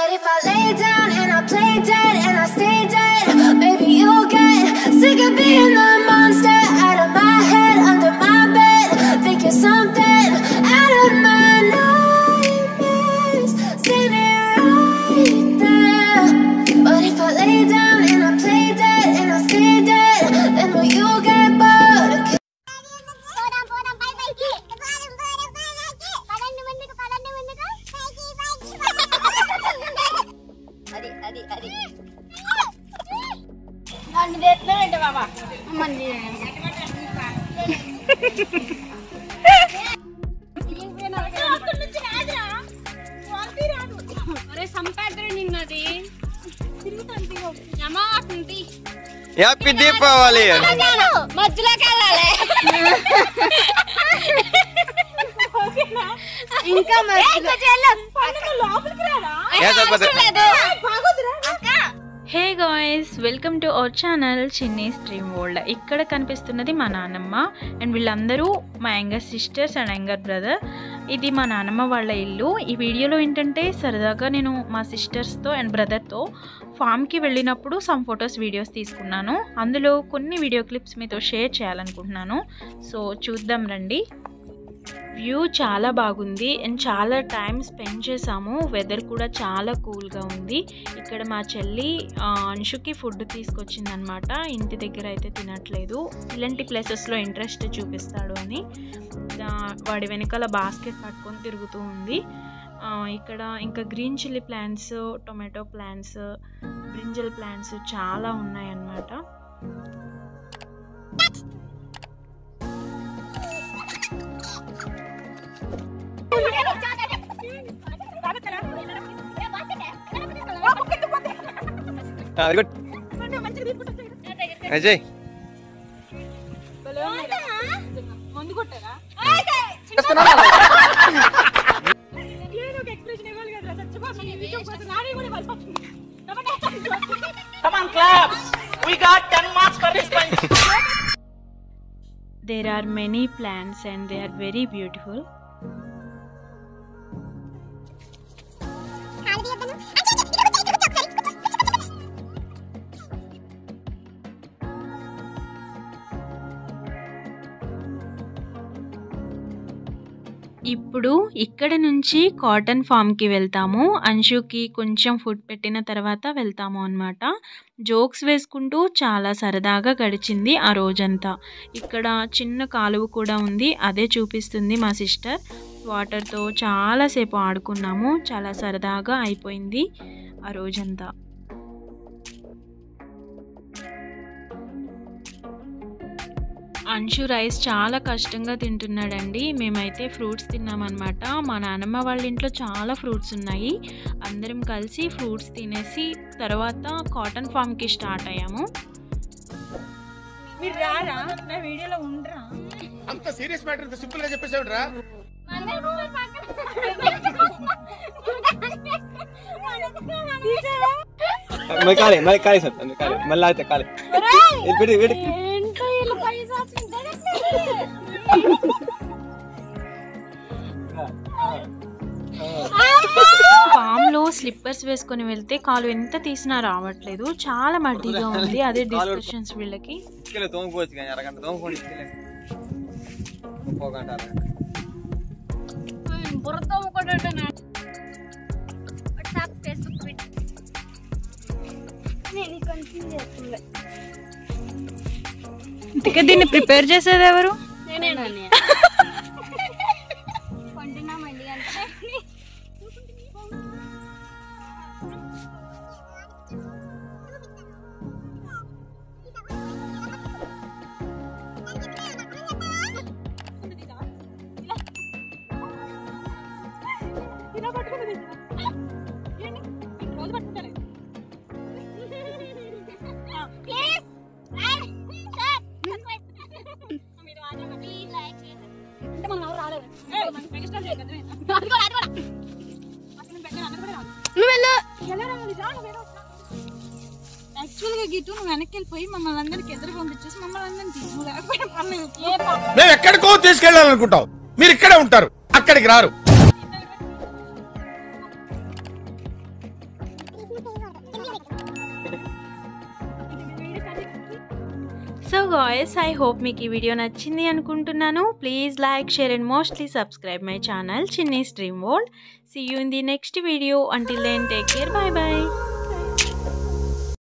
But if I lay down and I play dead and I stay dead, baby you'll get sick of being the monster out of my head, under my bed. Think you're something out of my nightmares, standing right there. But if I lay down and I play dead and I stay dead, then will you get bored? Happy Deepavali మధ్యలోకి వెళ్ళాలి ఇంకా hey guys, welcome to our channel చిన్ని stream world. ఇక్కడ కనిపిస్తున్నది మా నాన్నమ్మ and వీళ్ళందరూ మా younger sisters and younger brother. ఇది మా నాన్నమ్మ వాళ్ళ ఇల్లు. ఈ వీడియోలో ఏంటంటే సరదాగా నేను మా సిస్టర్స్తో అండ్ బ్రదర్తో ఫామ్కి వెళ్ళినప్పుడు సమ్ ఫొటోస్ వీడియోస్ తీసుకున్నాను. అందులో కొన్ని వీడియో క్లిప్స్ మీతో షేర్ చేయాలనుకుంటున్నాను. సో చూద్దాం రండి. వ్యూ చాలా బాగుంది అండ్ చాలా టైం స్పెండ్ చేసాము. వెదర్ కూడా చాలా కూల్గా ఉంది. ఇక్కడ మా చెల్లి అంశుకి ఫుడ్ తీసుకొచ్చిందనమాట. ఇంటి దగ్గర అయితే తినట్లేదు, ఇలాంటి ప్లేసెస్లో ఇంట్రెస్ట్ చూపిస్తాడు అని వాడి వెనకాల బాస్కెట్ పట్టుకొని తిరుగుతూ ఉంది. ఇక్కడ ఇంకా green chilli plants, tomato plants, brinjal plants చాలా ఉన్నాయన్నమాట. Ajay There are many plants and they are very beautiful. ఇప్పుడు ఇక్కడ నుంచి కాటన్ ఫామ్కి వెళ్తాము. అంశుకి కొంచెం ఫుడ్ పెట్టిన తర్వాత వెళ్తాము అన్నమాట. జోక్స్ వేసుకుంటూ చాలా సరదాగా గడిచింది ఆ రోజంతా. ఇక్కడ చిన్న కాలువ కూడా ఉంది, అదే చూపిస్తుంది మా సిస్టర్. వాటర్తో చాలాసేపు ఆడుకున్నాము, చాలా సరదాగా అయిపోయింది ఆ రోజంతా. అంశు రైస్ చాలా కష్టంగా తింటున్నాడండి. మేమైతే ఫ్రూట్స్ తిన్నామన్నమాట. మా నాన్నమ్మ వాళ్ళ ఇంట్లో చాలా ఫ్రూట్స్ ఉన్నాయి. అందరం కలిసి ఫ్రూట్స్ తినేసి తర్వాత కాటన్ ఫామ్కి స్టార్ట్ అయ్యాము. మీరు రారా నా వీడియోలో ఉండరా? అంత సీరియస్ మ్యాటర్ ఇంత సింపుల్ గా చెప్పేసావురా. మళ్ళీ అయితే కాలే ఫామ్ లో స్లిప్పర్స్ వేసుకొని వెళ్తే కాలు ఎంత తీసినా రావట్లేదు, చాలా మడ్డిగా ఉంది. అదే డిస్కషన్స్ వీళ్ళకి. ఇంకా దీన్ని ప్రిపేర్ చేసేది ఎవరు? యాక్చువల్గా గీతు నువ్వు వెనక్కి వెళ్ళిపోయి మమ్మల్ని అందరికి ఎదురు పంపించేసి మమ్మల్ని అందరినీ తీసుకుని మేము ఎక్కడికో తీసుకెళ్ళాలనుకుంటాం, మీరు ఇక్కడే ఉంటారు, అక్కడికి రారు. సో గాయ్స్, ఐ హోప్ మీకు ఈ వీడియో నచ్చింది అనుకుంటున్నాను. Please like, share and mostly subscribe my channel Chinni's dream world. See you in the next video. Until then, take care. Bye bye.